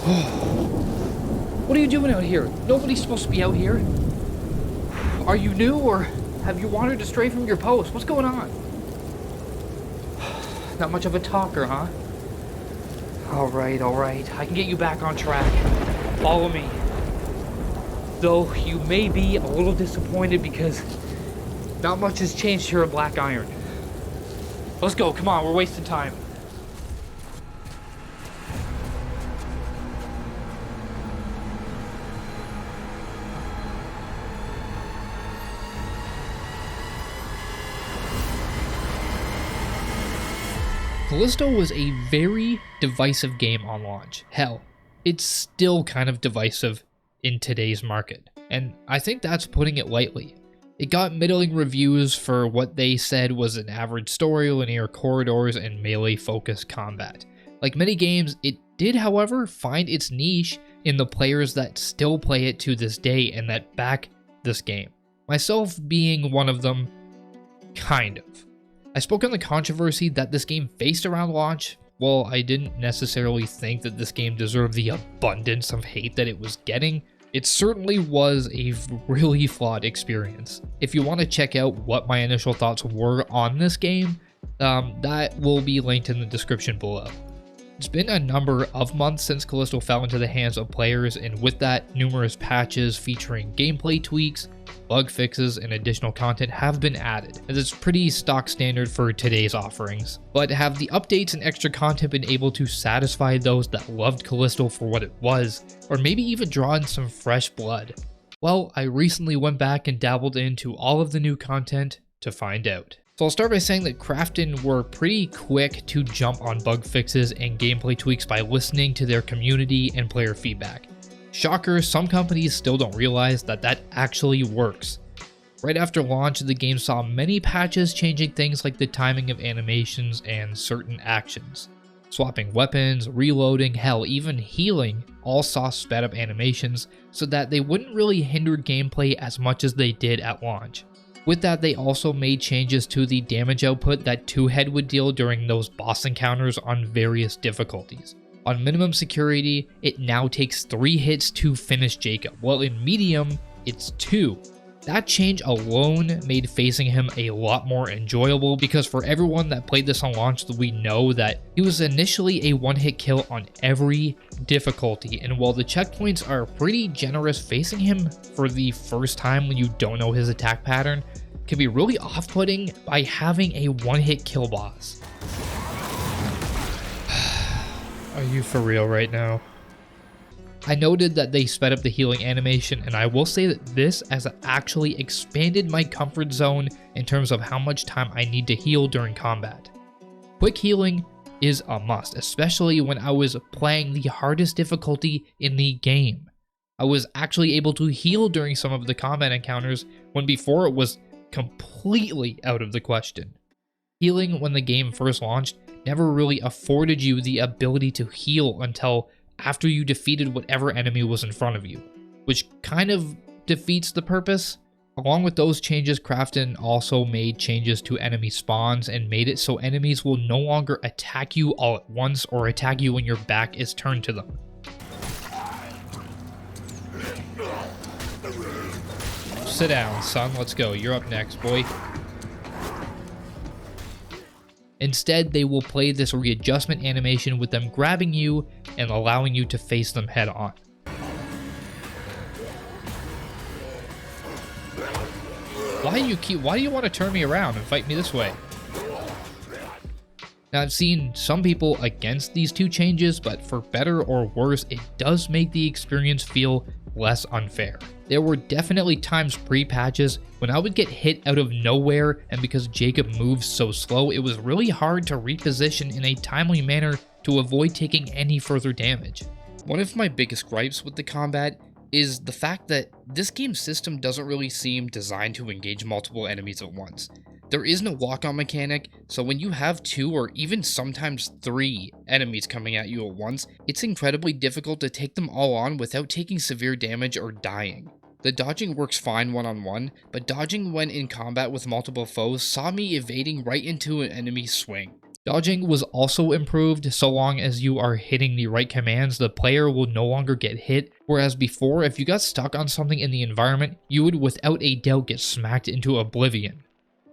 What are you doing out here? Nobody's supposed to be out here. Are you new, or have you wandered astray from your post? What's going on? Not much of a talker, huh? Alright. I can get you back on track. Follow me. Though you may be a little disappointed because not much has changed here at Black Iron. Let's go, come on, we're wasting time. Callisto was a very divisive game on launch. Hell, it's still kind of divisive in today's market, and I think that's putting it lightly. It got middling reviews for what they said was an average story, linear corridors, and melee-focused combat. Like many games, it did, however, find its niche in the players that still play it to this day and that back this game. Myself being one of them, kind of. I spoke on the controversy that this game faced around launch. While I didn't necessarily think that this game deserved the abundance of hate that it was getting, it certainly was a really flawed experience. If you want to check out what my initial thoughts were on this game, that will be linked in the description below. It's been a number of months since Callisto fell into the hands of players, and with that, numerous patches featuring gameplay tweaks, bug fixes, and additional content have been added, as it's pretty stock standard for today's offerings. But have the updates and extra content been able to satisfy those that loved Callisto for what it was, or maybe even draw in some fresh blood? Well, I recently went back and dabbled into all of the new content to find out. So I'll start by saying that Krafton were pretty quick to jump on bug fixes and gameplay tweaks by listening to their community and player feedback. Shocker, some companies still don't realize that that actually works. Right after launch, the game saw many patches changing things like the timing of animations and certain actions. Swapping weapons, reloading, hell, even healing all saw sped up animations so that they wouldn't really hinder gameplay as much as they did at launch. With that, they also made changes to the damage output that Two-Head would deal during those boss encounters on various difficulties. On minimum security, it now takes 3 hits to finish Jacob, while in medium, it's 2. That change alone made facing him a lot more enjoyable, because for everyone that played this on launch, we know that he was initially a one-hit kill on every difficulty, and while the checkpoints are pretty generous, facing him for the first time when you don't know his attack pattern can be really off-putting by having a one-hit kill boss. Are you for real right now? I noted that they sped up the healing animation, and I will say that this has actually expanded my comfort zone in terms of how much time I need to heal during combat. Quick healing is a must, especially when I was playing the hardest difficulty in the game. I was actually able to heal during some of the combat encounters when before it was completely out of the question. Healing when the game first launched never really afforded you the ability to heal until after you defeated whatever enemy was in front of you, which kind of defeats the purpose. Along with those changes, Krafton also made changes to enemy spawns and made it so enemies will no longer attack you all at once or attack you when your back is turned to them. Sit down, son. Let's go. You're up next, boy. Instead, they will play this readjustment animation with them grabbing you and allowing you to face them head on. Why do you want to turn me around and fight me this way? Now, I've seen some people against these two changes, but for better or worse, it does make the experience feel less unfair. There were definitely times pre-patches when I would get hit out of nowhere, and because Jacob moves so slow, it was really hard to reposition in a timely manner to avoid taking any further damage. One of my biggest gripes with the combat is the fact that this game's system doesn't really seem designed to engage multiple enemies at once. There isn't a walk-on mechanic, so when you have 2 or even sometimes 3 enemies coming at you at once, it's incredibly difficult to take them all on without taking severe damage or dying. The dodging works fine one-on-one, but dodging when in combat with multiple foes saw me evading right into an enemy's swing. Dodging was also improved. So long as you are hitting the right commands, the player will no longer get hit, whereas before, if you got stuck on something in the environment, you would without a doubt get smacked into oblivion.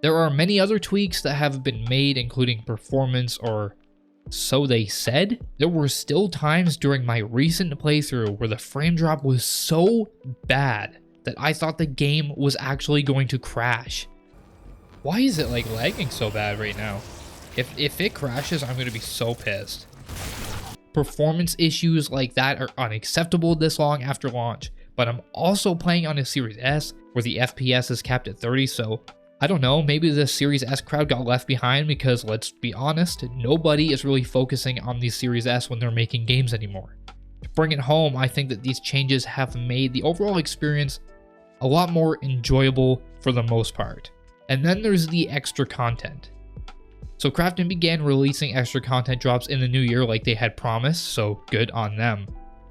There are many other tweaks that have been made, including performance, or so they said. There were still times during my recent playthrough where the frame drop was so bad that I thought the game was actually going to crash. Why is it like lagging so bad right now? If it crashes, I'm going to be so pissed. Performance issues like that are unacceptable this long after launch, but I'm also playing on a Series S where the FPS is capped at 30, so I don't know, maybe the Series S crowd got left behind because, let's be honest, nobody is really focusing on the Series S when they're making games anymore. To bring it home, I think that these changes have made the overall experience a lot more enjoyable for the most part. And then there's the extra content. So Krafton began releasing extra content drops in the new year like they had promised, so good on them.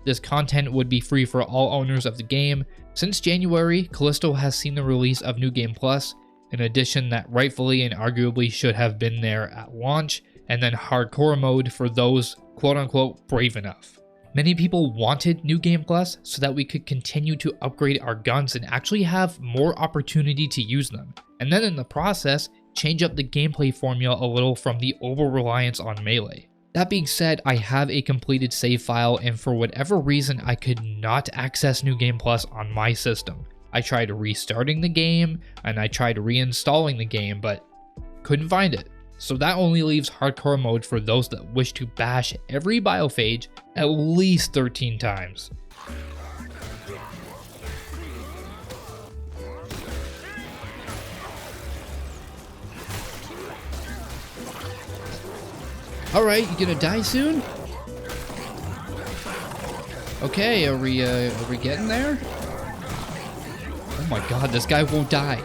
This content would be free for all owners of the game. Since January, Callisto has seen the release of New Game Plus, an addition that rightfully and arguably should have been there at launch, and then Hardcore Mode for those quote-unquote brave enough. Many people wanted New Game Plus so that we could continue to upgrade our guns and actually have more opportunity to use them, and then in the process, change up the gameplay formula a little from the over-reliance on melee. That being said, I have a completed save file, and for whatever reason I could not access New Game Plus on my system. I tried restarting the game, and I tried reinstalling the game, but couldn't find it. So that only leaves Hardcore Mode for those that wish to bash every biophage at least 13 times. Alright, you gonna die soon? Okay, are we getting there? Oh my god, this guy won't die.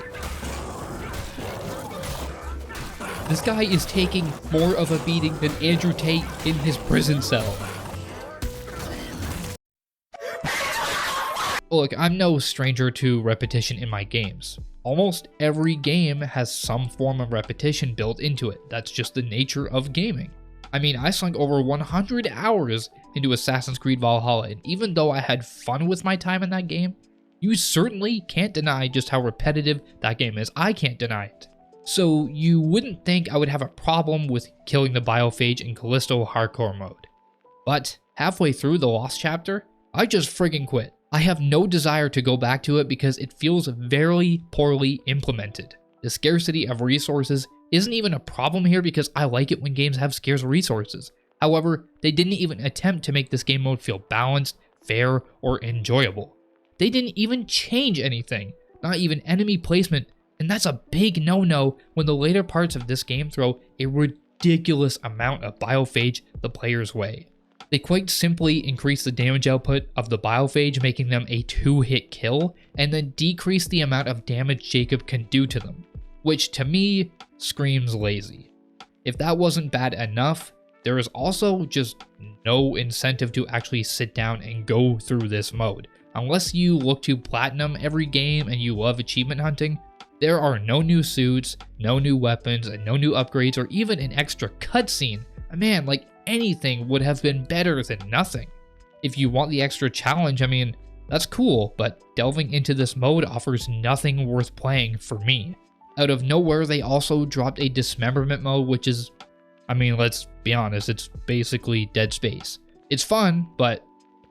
This guy is taking more of a beating than Andrew Tate in his prison cell. Look, I'm no stranger to repetition in my games. Almost every game has some form of repetition built into it. That's just the nature of gaming. I mean, I sunk over 100 hours into Assassin's Creed Valhalla, and even though I had fun with my time in that game, you certainly can't deny just how repetitive that game is. I can't deny it. So you wouldn't think I would have a problem with killing the biophage in Callisto Hardcore Mode. But halfway through the Lost chapter, I just friggin' quit. I have no desire to go back to it because it feels very poorly implemented. The scarcity of resources isn't even a problem here because I like it when games have scarce resources. However, they didn't even attempt to make this game mode feel balanced, fair, or enjoyable. They didn't even change anything, not even enemy placement, and that's a big no-no when the later parts of this game throw a ridiculous amount of biophage the player's way. They quite simply increase the damage output of the biophage, making them a 2-hit kill, and then decrease the amount of damage Jacob can do to them, which to me screams lazy. If that wasn't bad enough, there is also just no incentive to actually sit down and go through this mode. Unless you look to platinum every game and you love achievement hunting, there are no new suits, no new weapons, and no new upgrades, or even an extra cutscene. Man, like anything would have been better than nothing. If you want the extra challenge, I mean, that's cool, but delving into this mode offers nothing worth playing for me. Out of nowhere, they also dropped a dismemberment mode, which is, I mean, let's be honest, it's basically Dead Space. It's fun, but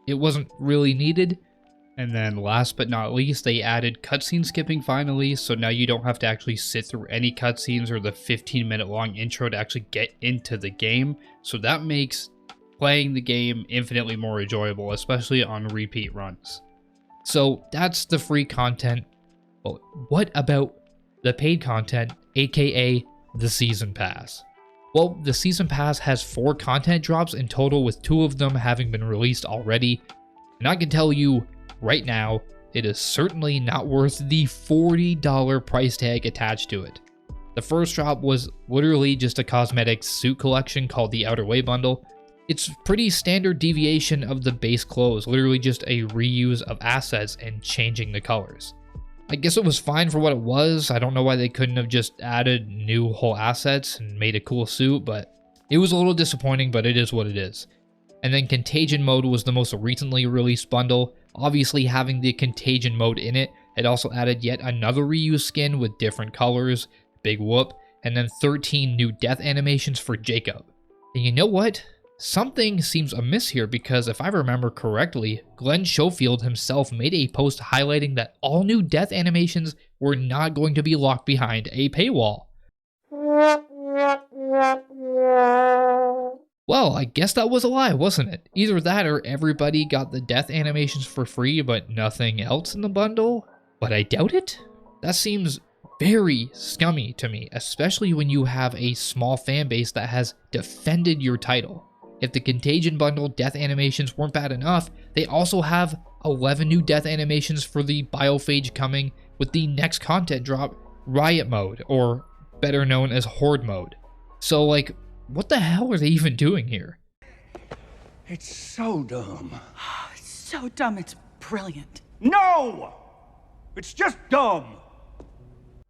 it wasn't really needed. And then last but not least, they added cutscene skipping finally, so now you don't have to actually sit through any cutscenes or the 15-minute long intro to actually get into the game. So that makes playing the game infinitely more enjoyable, especially on repeat runs. So that's the free content. But what about the paid content, aka the Season Pass? Well, the Season Pass has 4 content drops in total, with 2 of them having been released already. And I can tell you right now, it is certainly not worth the $40 price tag attached to it. The first drop was literally just a cosmetic suit collection called the Outer Way Bundle. It's pretty standard deviation of the base clothes, literally just a reuse of assets and changing the colors. I guess it was fine for what it was. I don't know why they couldn't have just added new whole assets and made a cool suit, but It was a little disappointing, but it is what it is. And then Contagion Mode was the most recently released bundle. Obviously, having the Contagion Mode in it, it also added yet another reused skin with different colors, big whoop, and then 13 new death animations for Jacob. And you know what? Something seems amiss here because if I remember correctly, Glenn Schofield himself made a post highlighting that all new death animations were not going to be locked behind a paywall. Well, I guess that was a lie, wasn't it? Either that or everybody got the death animations for free but nothing else in the bundle? But I doubt it? That seems very scummy to me, especially when you have a small fan base that has defended your title. If the Contagion bundle death animations weren't bad enough, they also have 11 new death animations for the Biophage coming with the next content drop, Riot Mode, or better known as Horde Mode. So like, what the hell are they even doing here? It's so dumb. It's so dumb, it's brilliant. No! It's just dumb!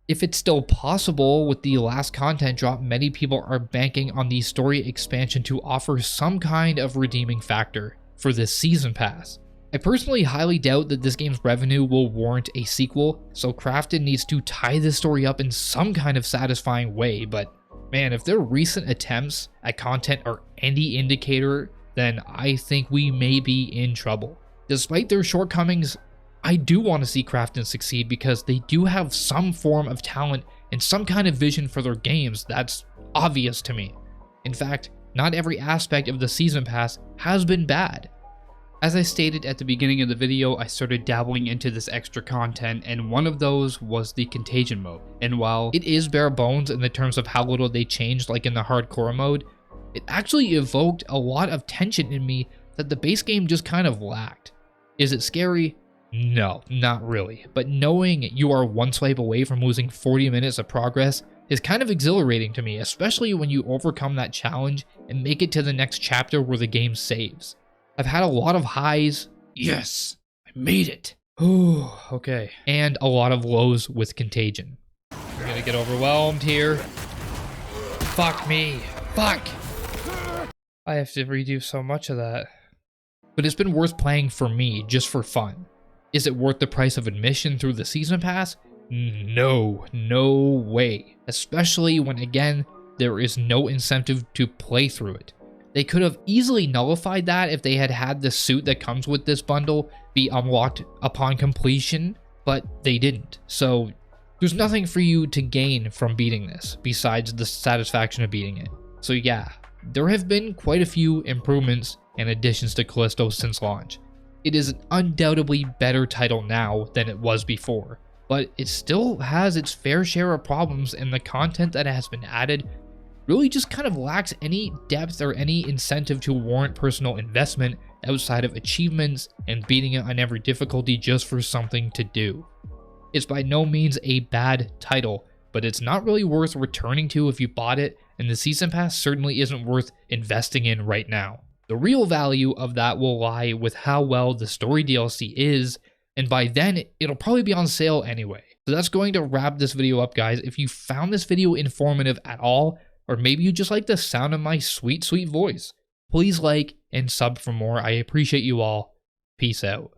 If it's still possible, with the last content drop, many people are banking on the story expansion to offer some kind of redeeming factor for this season pass. I personally highly doubt that this game's revenue will warrant a sequel, so Crafton needs to tie this story up in some kind of satisfying way, but man, if their recent attempts at content are any indicator, then I think we may be in trouble. Despite their shortcomings, I do want to see Crafton succeed because they do have some form of talent and some kind of vision for their games that's obvious to me. In fact, not every aspect of the season pass has been bad. As I stated at the beginning of the video, I started dabbling into this extra content, and one of those was the Contagion mode. And while it is bare bones in the terms of how little they changed like in the hardcore mode, it actually evoked a lot of tension in me that the base game just kind of lacked. Is it scary? No, not really, but knowing you are one swipe away from losing 40 minutes of progress is kind of exhilarating to me, especially when you overcome that challenge and make it to the next chapter where the game saves. I've had a lot of highs, yes, I made it, ooh, okay, and a lot of lows with Contagion. I'm gonna get overwhelmed here. Fuck me, fuck! I have to redo so much of that. But it's been worth playing for me, just for fun. Is it worth the price of admission through the season pass? No, no way. Especially when, again, there is no incentive to play through it. They could have easily nullified that if they had had the suit that comes with this bundle be unlocked upon completion, but they didn't. So there's nothing for you to gain from beating this besides the satisfaction of beating it. So yeah, there have been quite a few improvements and additions to Callisto since launch. It is an undoubtedly better title now than it was before, but it still has its fair share of problems, and the content that has been added really just kind of lacks any depth or any incentive to warrant personal investment outside of achievements and beating it on every difficulty just for something to do. It's by no means a bad title, but it's not really worth returning to if you bought it, and the season pass certainly isn't worth investing in right now. The real value of that will lie with how well the story DLC is, and by then, it'll probably be on sale anyway. So that's going to wrap this video up, guys. If you found this video informative at all, or maybe you just like the sound of my sweet, sweet voice, please like and sub for more. I appreciate you all. Peace out.